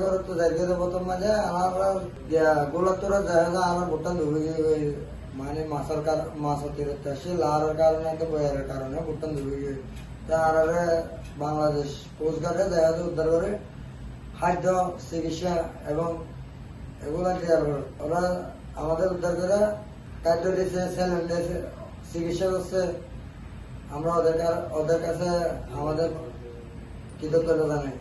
করে তো যাই করে প্রথম মাঝে আমার গোলাতোরা যায় না আমার ভুটান ধুবে গিয়ে মানে মাছের তীরতে আসে লারের কারণে তো বয়ারের কারণে ভুটান ধুবে গিয়ে আর বাংলাদেশ কোস্টগার্ডে জাহাজ উদ্ধার করে খাদ্য চিকিৎসা এবং এগুলা দেওয়ার করে ওরা আমাদের উদ্ধার করে খাদ্য দিয়েছে স্যালাইন দিয়েছে চিকিৎসা করছে। আমরা ওদের কাছে আমাদের কৃতজ্ঞতা জানাই।